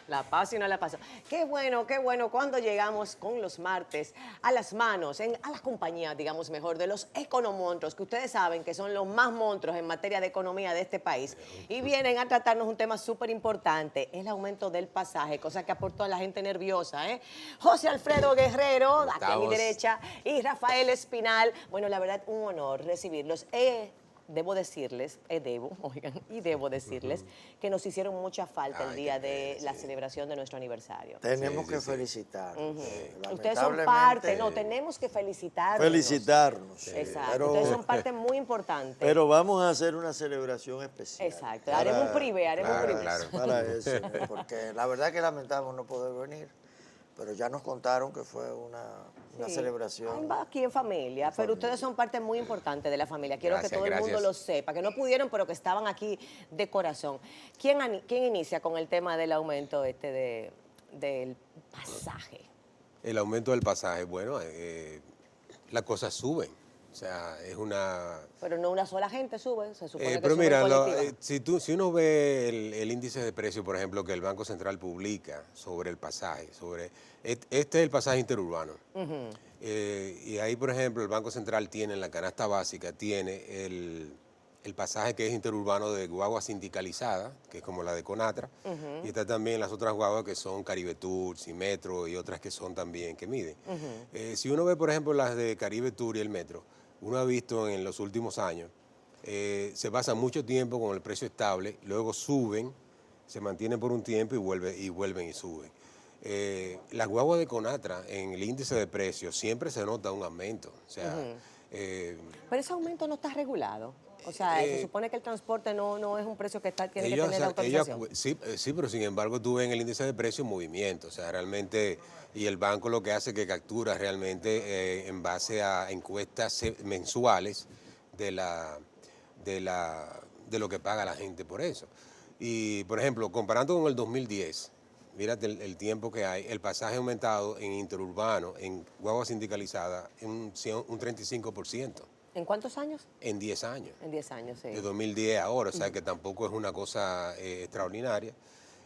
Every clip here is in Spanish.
La paso y no la paso. Qué bueno cuando llegamos con los martes a las manos, a la compañía, digamos mejor, de los economonstruos, que ustedes saben que son los más monstruos en materia de economía de este país. Y vienen a tratarnos un tema súper importante, el aumento del pasaje, cosa que aportó a la gente nerviosa, ¿eh? José Alfredo Guerrero, aquí a mi derecha, y Rafael Espinal. Bueno, la verdad, un honor recibirlos. Debo decirles que nos hicieron mucha falta el día de la celebración de nuestro aniversario. Tenemos que felicitar. Ustedes son parte, tenemos que felicitarnos. Felicitarnos. Exacto, pero, ustedes son parte muy importante. Pero vamos a hacer una celebración especial. Exacto, haremos un privé, Para eso, porque la verdad que lamentamos no poder venir. Pero ya nos contaron que fue una celebración. Aquí en familia, pero ustedes son parte muy importante de la familia. Quiero que todo el mundo lo sepa, que no pudieron, pero que estaban aquí de corazón. ¿Quién inicia con el tema del aumento del pasaje? El aumento del pasaje, bueno, las cosas suben. O sea, es una... Pero no una sola gente sube, se supone que pero sube mira, colectiva. si uno ve el índice de precio, por ejemplo, que el Banco Central publica sobre el pasaje, este es el pasaje interurbano. Y ahí, por ejemplo, el Banco Central tiene en la canasta básica, tiene el pasaje que es interurbano de guagua sindicalizada, que es como la de Conatra, y está también las otras guaguas que son Caribe Tour, Metro y otras que son también, que miden. Si uno ve, por ejemplo, las de Caribe Tour y el Metro, uno ha visto en los últimos años, se pasa mucho tiempo con el precio estable, luego suben, se mantienen por un tiempo y vuelven y suben. Las guaguas de Conatra, en el índice de precios, siempre se nota un aumento. O sea, pero ese aumento no está regulado. O sea, se supone que el transporte no es un precio que tiene que tener autorización. Sí, pero sin embargo tú ves en el índice de precios movimiento. O sea, realmente, y el banco lo que hace es que captura realmente en base a encuestas mensuales de lo que paga la gente por eso. Y, por ejemplo, comparando con el 2010, mírate el tiempo que hay, el pasaje ha aumentado en interurbano, en guagua sindicalizada, un 35%. ¿En cuántos años? En 10 años. En 10 años, sí. De 2010 a ahora, o sea que tampoco es una cosa extraordinaria.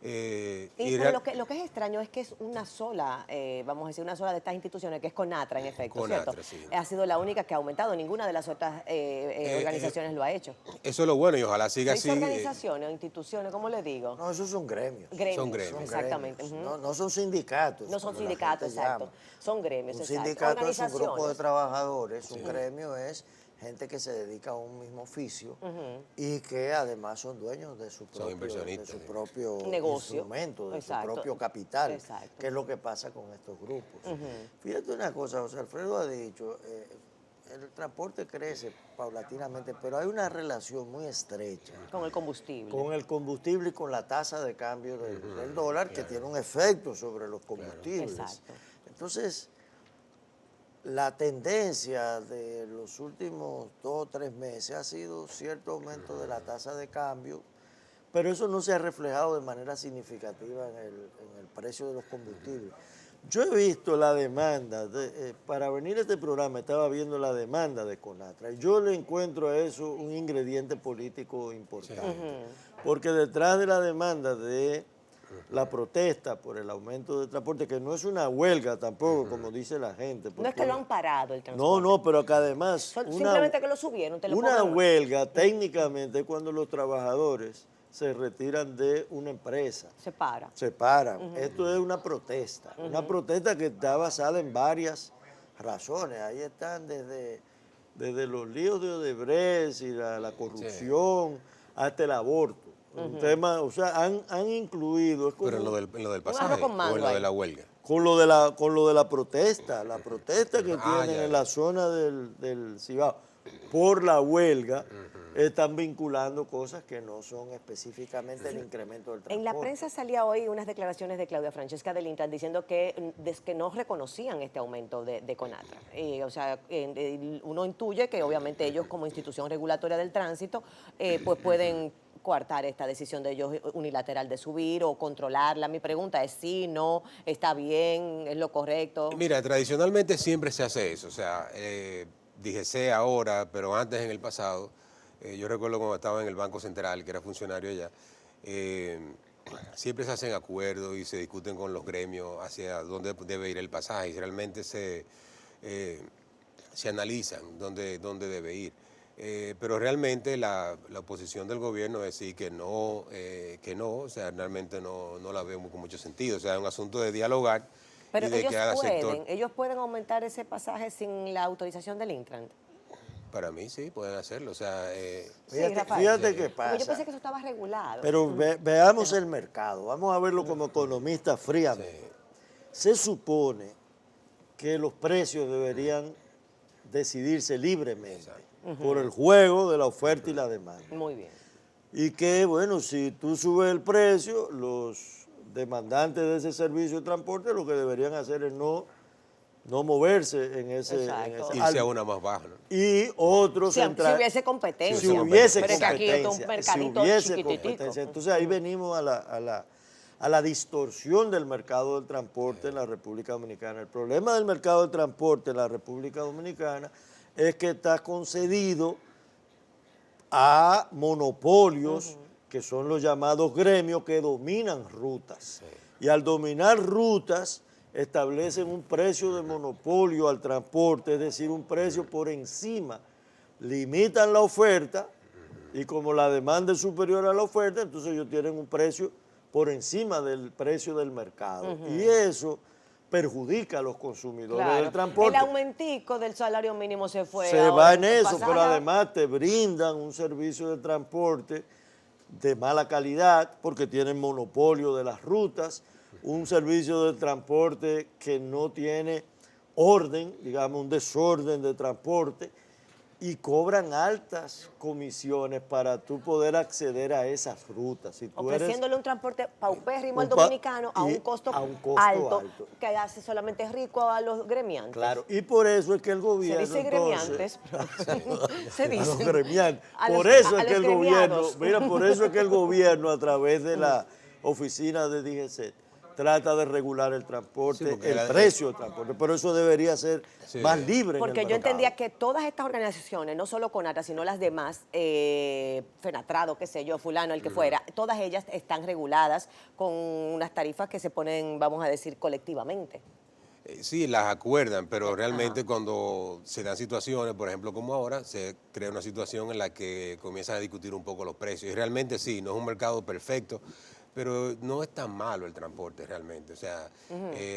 Pero lo que es extraño es que es una sola, vamos a decir, una sola de estas instituciones, que es Conatra, en efecto, Conatra, ¿cierto? sí. Ha sido la única que ha aumentado, ninguna de las otras organizaciones lo ha hecho. Eso es lo bueno y ojalá siga así. Organizaciones o instituciones, ¿cómo le digo? No, esos son gremios. Son gremios. Exactamente. No son sindicatos. No son sindicatos, exacto. Son gremios, un exacto. sindicato es un grupo de trabajadores, un gremio es gente que se dedica a un mismo oficio y que además son dueños de su propio negocio, instrumento, de su propio capital, que es lo que pasa con estos grupos. Fíjate una cosa, José Alfredo ha dicho, el transporte crece paulatinamente, pero hay una relación muy estrecha. Con el combustible. Con el combustible y con la tasa de cambio del dólar, que tiene un efecto sobre los combustibles. Exacto. Entonces, la tendencia de los últimos 2 o 3 meses ha sido cierto aumento de la tasa de cambio, pero eso no se ha reflejado de manera significativa en el precio de los combustibles. Yo he visto la demanda, para venir a este programa estaba viendo la demanda de Conatra, y yo le encuentro a eso un ingrediente político importante, porque detrás de la demanda de la protesta por el aumento del transporte, que no es una huelga tampoco, como dice la gente. No es que lo han parado el transporte. No, pero que además... Simplemente que lo subieron. Una huelga técnicamente es cuando los trabajadores se retiran de una empresa. Se para. Se paran. Esto es una protesta. Una protesta que está basada en varias razones. Ahí están desde los líos de Odebrecht y la corrupción hasta el aborto. Un tema, o sea, han incluido... Pero en lo del pasaje o en lo de la huelga. Con lo de la protesta que tienen en la zona del Cibao por la huelga, están vinculando cosas que no son específicamente el incremento del transporte. En la prensa salía hoy unas declaraciones de Claudia Francesca del Intran diciendo que no reconocían este aumento de Conatra. O sea, uno intuye que obviamente ellos como institución regulatoria del tránsito pues pueden coartar esta decisión de ellos unilateral de subir o controlarla. Mi pregunta es sí, no, está bien, es lo correcto. Mira, tradicionalmente siempre se hace eso, o sea, díjese ahora, pero antes en el pasado, yo recuerdo cuando estaba en el Banco Central, que era funcionario allá, siempre se hacen acuerdos y se discuten con los gremios hacia dónde debe ir el pasaje y realmente se analizan dónde debe ir. Pero realmente la oposición del gobierno es decir que no, o sea, realmente no la vemos con mucho sentido. O sea, es un asunto de dialogar Pero y de que cada sector... ellos pueden aumentar ese pasaje sin la autorización del Intran. Para mí sí, pueden hacerlo. O sea, Rafael. Fíjate qué Porque yo pasa. pensé que eso estaba regulado. Pero veamos el mercado, vamos a verlo como economistas fríamente. Se supone que los precios deberían decidirse libremente por el juego de la oferta y la demanda. Muy bien. Y que, bueno, si tú subes el precio, los demandantes de ese servicio de transporte lo que deberían hacer es no moverse en ese... Exacto. irse a una más baja, ¿no? Y otros Si hubiese competencia. Si hubiese Pero es que aquí esto es un competencia, si mercadito hubiese chiquititico. competencia. Entonces ahí venimos a la distorsión del mercado del transporte en la República Dominicana. El problema del mercado del transporte en la República Dominicana es que está concedido a monopolios que son los llamados gremios que dominan rutas. Y al dominar rutas establecen un precio de monopolio al transporte, es decir, un precio por encima. Limitan la oferta y como la demanda es superior a la oferta, entonces ellos tienen un precio por encima del precio del mercado. Y eso perjudica a los consumidores del transporte. El aumentico del salario mínimo se fue. Se ahora va en el eso, pasaje pero además te brindan un servicio de transporte de mala calidad porque tienen monopolio de las rutas, un servicio de transporte que no tiene orden, digamos un desorden de transporte, y cobran altas comisiones para tú poder acceder a esas rutas. Si tú ofreciéndole un transporte paupérrimo al un pa- dominicano a y un costo, a un costo alto, alto. que hace solamente rico a los gremiantes. Claro, y por eso es que el Se gobierno dice entonces, gremiantes, pero se a los dice. gremiantes. A Por los- eso a es que los el gobierno, gremiados. mira, por eso es que el gobierno a través de la oficina de DGC trata de regular el transporte, Sí, porque el precio del transporte, pero eso debería ser más libre en Porque el yo mercado. entendía que todas estas organizaciones, no solo CONATA, sino las demás, Fenatrado, qué sé yo, fulano, el que fuera, todas ellas están reguladas con unas tarifas que se ponen, vamos a decir, colectivamente. Sí, las acuerdan, pero realmente cuando se dan situaciones, por ejemplo como ahora, se crea una situación en la que comienzan a discutir un poco los precios. Y realmente sí, no es un mercado perfecto, pero no es tan malo el transporte realmente. O sea,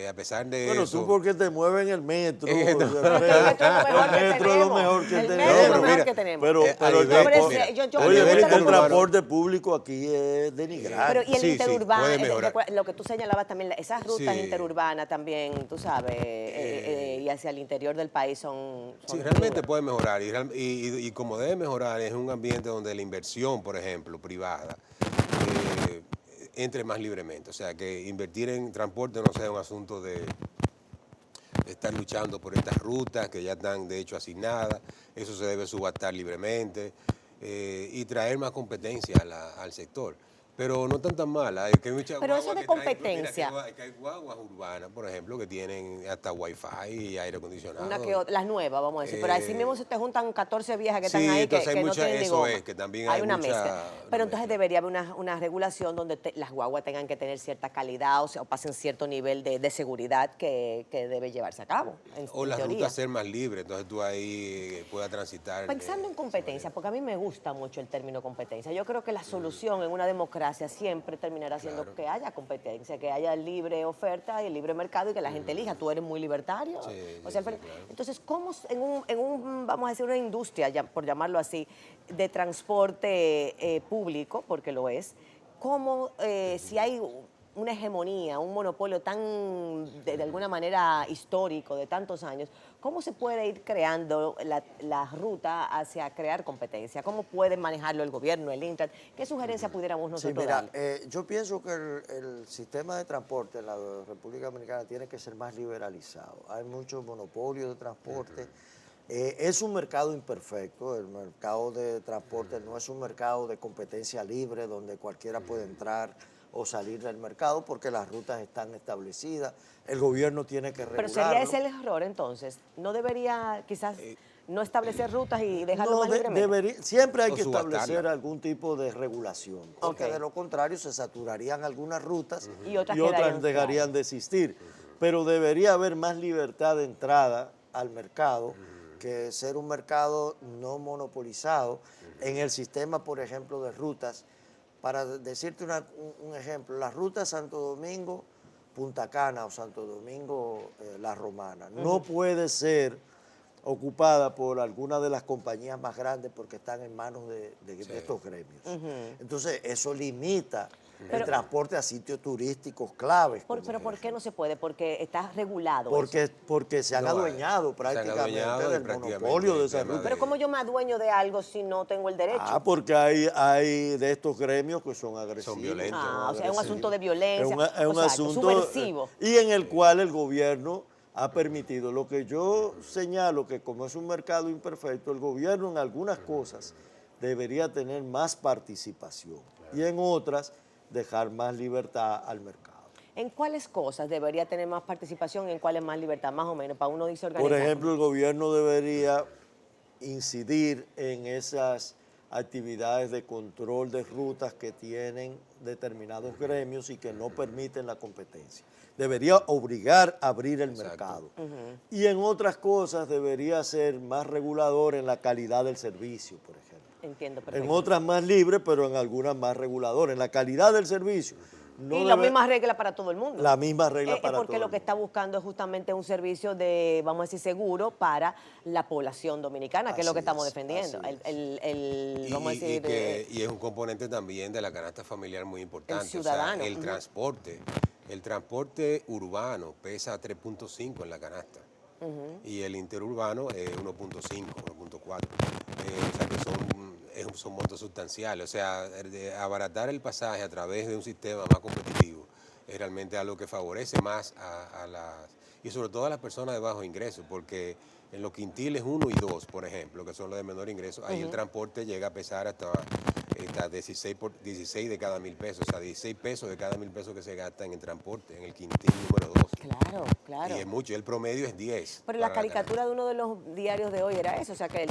a pesar de Bueno, eso... tú porque te mueves en el metro. En el metro. El metro es lo mejor que El tenemos. metro es lo pero mejor mira, que tenemos. Pero, a pero el nivel- transporte, mira, yo a oye, nivel el interurbano- transporte público aquí es denigrante. Pero y el Sí, sí, interurbano, puede mejorar. lo que tú señalabas también, esas rutas Sí. interurbanas también, tú sabes, y hacia el interior del país son Sí, duras. realmente puede mejorar y como debe mejorar es un ambiente donde la inversión, por ejemplo, privada, entre más libremente. O sea, que invertir en transporte no sea un asunto de estar luchando por estas rutas que ya están de hecho asignadas, eso se debe subastar libremente y traer más competencia al sector. Pero no tan malas. Que hay muchas Pero guaguas eso de que traen- competencia. mira, que hay guaguas urbanas, por ejemplo, que tienen hasta wifi y aire acondicionado. Las nuevas, vamos a decir. Pero así mismo se te juntan 14 viejas que están sí, ahí que, entonces hay que no mucha- tienen ni eso goma. es, que también hay una mucha- mezcla. una Pero entonces mezcla. debería haber una regulación donde las guaguas tengan que tener cierta calidad o pasen cierto nivel de seguridad que debe llevarse a cabo. O en las teoría. rutas ser más libres, entonces tú ahí puedas transitar. Pensando en competencia, porque a mí me gusta mucho el término competencia, yo creo que la solución en una democracia siempre terminará siendo Claro. que haya competencia, que haya libre oferta y el libre mercado y que la gente elija. Tú eres muy libertario. Sí, O sí, sea, sí, claro. entonces, ¿cómo vamos a decir, una industria, por llamarlo así, de transporte público, porque lo es, cómo si hay una hegemonía, un monopolio tan, de alguna manera, histórico, de tantos años, ¿cómo se puede ir creando la ruta hacia crear competencia? ¿Cómo puede manejarlo el gobierno, el Intran? ¿Qué sugerencia pudiéramos Sí, nosotros mira, darle? yo pienso que el sistema de transporte en la República Dominicana tiene que ser más liberalizado. Hay muchos monopolios de transporte. Es un mercado imperfecto, el mercado de transporte no es un mercado de competencia libre donde cualquiera puede entrar o salir del mercado porque las rutas están establecidas, el gobierno tiene que Pero regularlo. sería ese el error entonces. ¿No debería quizás no establecer rutas y dejarlo No, más libremente? siempre hay O que subastarla. establecer algún tipo de regulación, porque Ok. de lo contrario se saturarían algunas rutas Y otras quedarían dejarían de existir. Pero debería haber más libertad de entrada al mercado, que ser un mercado no monopolizado en el sistema, por ejemplo, de rutas. Para decirte un ejemplo, las rutas Santo Domingo, Punta Cana o Santo Domingo, La Romana, no puede ser ocupada por alguna de las compañías más grandes porque están en manos de estos gremios. Entonces, eso limita el transporte a sitios turísticos claves. Pero ¿por qué no se puede? Porque está regulado eso. Porque se han No, adueñado se han prácticamente adueñado del prácticamente monopolio de del esa tema ruta. Pero ¿cómo yo me adueño de algo si no tengo el derecho? Porque hay de estos gremios que son agresivos. Son violentos. O sea, es un agresivos. asunto de violencia, Es un asunto subversivo. y en el cual el gobierno ha permitido. Lo que yo señalo que como es un mercado imperfecto, el gobierno en algunas cosas debería tener más participación y en otras dejar más libertad al mercado. ¿En cuáles cosas debería tener más participación y en cuáles más libertad, más o menos, para uno irse Por organizando? ejemplo, el gobierno debería incidir en esas actividades de control de rutas que tienen determinados gremios y que no permiten la competencia. Debería obligar a abrir el mercado. Y en otras cosas debería ser más regulador en la calidad del servicio, por ejemplo. Entiendo perfecto. En otras más libre, pero en algunas más regulador. En la calidad del servicio. No y las debe- mismas reglas para todo el mundo. La misma regla para porque todo lo el que está buscando es justamente un servicio de, vamos a decir, seguro para la población dominicana, que es lo que Así estamos es, defendiendo. así es. Vamos a decir, Y es un componente también de la canasta familiar muy importante. ciudadano, O sea, ujú. el transporte urbano pesa 3.5 en la canasta. Y el interurbano es 1.5, 1.4. O sea que son montos sustanciales. O sea, abaratar el pasaje a través de un sistema más competitivo es realmente algo que favorece más a las... Y sobre todo a las personas de bajo ingreso, porque en los quintiles 1 y 2, por ejemplo, que son los de menor ingreso, ahí el transporte llega a pesar hasta 16 de cada 1.000 pesos, o sea, 16 pesos de cada 1.000 pesos que se gastan en transporte, en el quintil número 2. Claro, claro. Y es mucho, el promedio es 10. Pero la para caricatura de uno de los diarios de hoy era eso, o sea que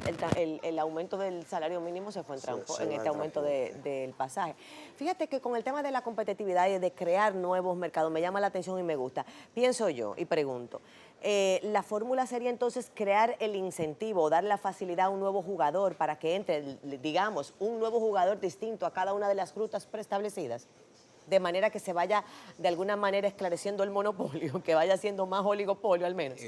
el aumento del salario mínimo se fue en, Se va en en este aumento transporte. del pasaje. Fíjate que con el tema de la competitividad y de crear nuevos mercados, me llama la atención y me gusta. Pienso yo y pregunto, la fórmula sería entonces crear el incentivo, dar la facilidad a un nuevo jugador para que entre, digamos, un nuevo jugador distinto a cada una de las rutas preestablecidas, de manera que se vaya de alguna manera esclareciendo el monopolio, que vaya siendo más oligopolio al menos.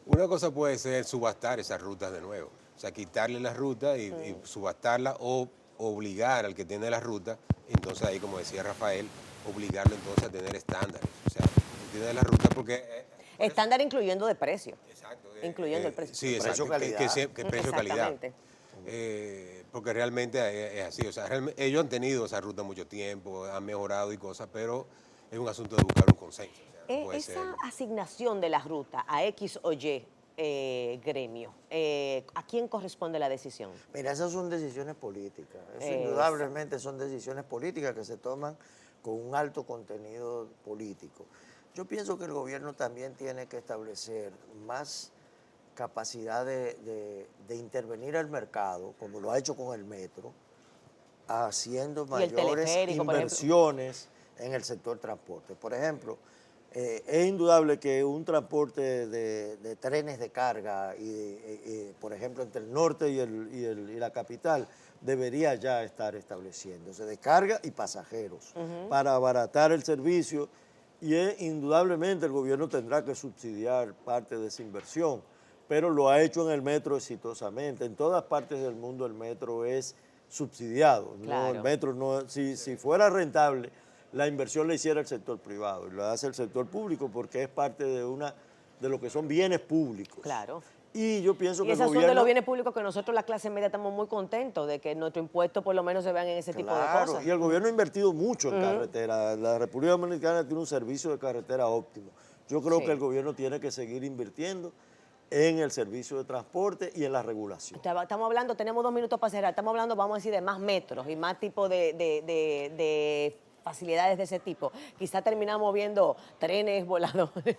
Una cosa puede ser subastar esas rutas de nuevo, o sea, quitarle la ruta y subastarla o obligar al que tiene la ruta, entonces ahí, como decía Rafael, obligarlo entonces a tener estándares, o sea, tiene la ruta porque... Estándar incluyendo de precio. Exacto. Incluyendo el precio. Sí, Precio, exacto. calidad. Que precio-calidad. Exactamente. Porque realmente es así. O sea, ellos han tenido esa ruta mucho tiempo, han mejorado y cosas, pero es un asunto de buscar un consenso. O sea, no puede Esa ser- asignación de la ruta a X o Y gremio, ¿a quién corresponde la decisión? Mira, esas son decisiones políticas. Eso Exacto. indudablemente son decisiones políticas que se toman con un alto contenido político. Yo pienso que el gobierno también tiene que establecer más capacidad de intervenir al mercado, como lo ha hecho con el metro, haciendo Y el mayores teleférico, por ejemplo. inversiones en el sector transporte. Por ejemplo, es indudable que un transporte de trenes de carga, por ejemplo, entre el norte y la capital, debería ya estar estableciéndose, de carga y pasajeros, para abaratar el servicio. Y indudablemente el gobierno tendrá que subsidiar parte de esa inversión, pero lo ha hecho en el metro exitosamente. En todas partes del mundo el metro es subsidiado. Claro. ¿No? El metro no, si fuera rentable, la inversión la hiciera el sector privado, y lo hace el sector público porque es parte de lo que son bienes públicos. Claro. Y yo pienso Y que el esos son de gobierno... los bienes públicos que nosotros, la clase media, estamos muy contentos de que nuestros impuestos por lo menos se vean en ese tipo de Claro, cosas. y el gobierno ha invertido mucho en carretera. La República Dominicana tiene un servicio de carretera óptimo. Yo creo Sí. que el gobierno tiene que seguir invirtiendo en el servicio de transporte y en la regulación. Estamos hablando, tenemos 2 minutos para cerrar, estamos hablando, vamos a decir, de más metros y más tipo de facilidades de ese tipo. Quizá terminamos viendo trenes voladores.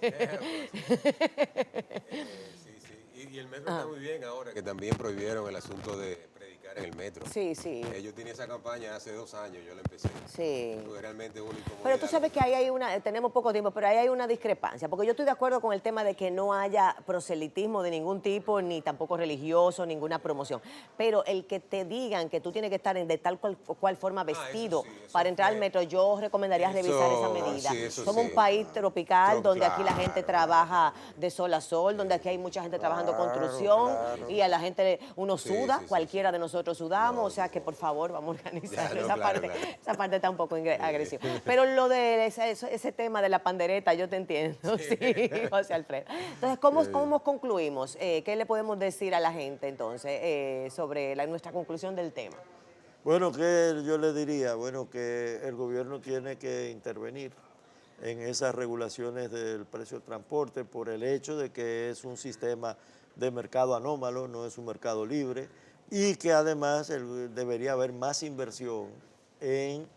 Sí. Y el metro está muy bien ahora, que también prohibieron el asunto de predicar en el metro. Sí, sí. Yo tenía esa campaña hace 2 años, yo la empecé. Sí. Fue realmente una incomodidad. Pero tú sabes que ahí hay tenemos poco tiempo, pero ahí hay una discrepancia, porque yo estoy de acuerdo con el tema de que no haya proselitismo de ningún tipo, ni tampoco religioso, ninguna promoción. Pero el que te digan que tú tienes que estar de tal cual forma vestido eso para entrar al fue- metro, yo recomendaría revisar esa medida. Somos un país tropical donde aquí la gente trabaja de sol a sol, donde aquí hay mucha gente trabajando construcción y a la gente uno suda, cualquiera de nosotros sudamos, o sea que por favor vamos a organizar Claro, esa claro, parte. claro. Esa parte está un poco agresiva. Pero lo de ese tema de la pandereta, yo te entiendo, sí, José Alfredo. Entonces, ¿cómo concluimos? ¿Qué le podemos decir a la gente entonces sobre nuestra conclusión del tema? Bueno, que yo le diría, bueno, que el gobierno tiene que intervenir en esas regulaciones del precio del transporte por el hecho de que es un sistema de mercado anómalo, no es un mercado libre, y que además debería haber más inversión en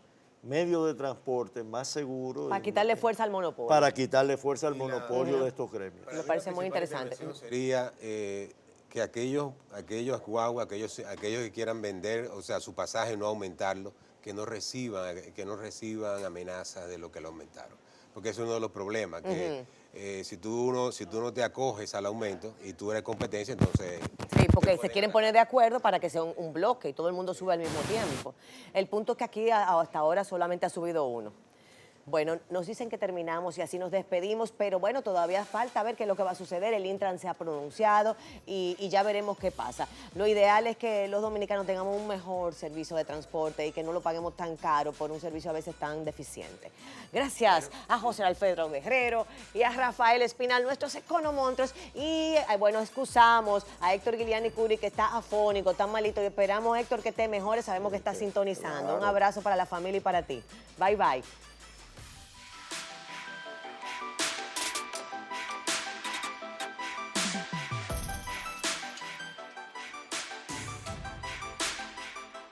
medios de transporte más seguros. Para quitarle fuerza al monopolio. Para quitarle fuerza al monopolio de estos gremios. Me parece muy interesante. Sería que aquellos guaguas, aquellos que quieran vender, o sea, su pasaje no aumentarlo, que no reciban amenazas de lo que lo aumentaron. Porque ese es uno de los problemas, que si tú no te acoges al aumento y tú eres competencia, entonces... Sí, porque se quieren poner de acuerdo para que sea un bloque y todo el mundo sube al mismo tiempo. El punto es que aquí hasta ahora solamente ha subido uno. Bueno, nos dicen que terminamos y así nos despedimos, pero bueno, todavía falta ver qué es lo que va a suceder. El Intran se ha pronunciado y ya veremos qué pasa. Lo ideal es que los dominicanos tengamos un mejor servicio de transporte y que no lo paguemos tan caro por un servicio a veces tan deficiente. Gracias a José Alfredo Guerrero y a Rafael Espinal, nuestros economontros. Y bueno, excusamos a Héctor Guiliani Curi, que está afónico, tan malito. Y esperamos, Héctor, que te mejores. Sabemos que estás sintonizando. Un abrazo para la familia y para ti. Bye, bye.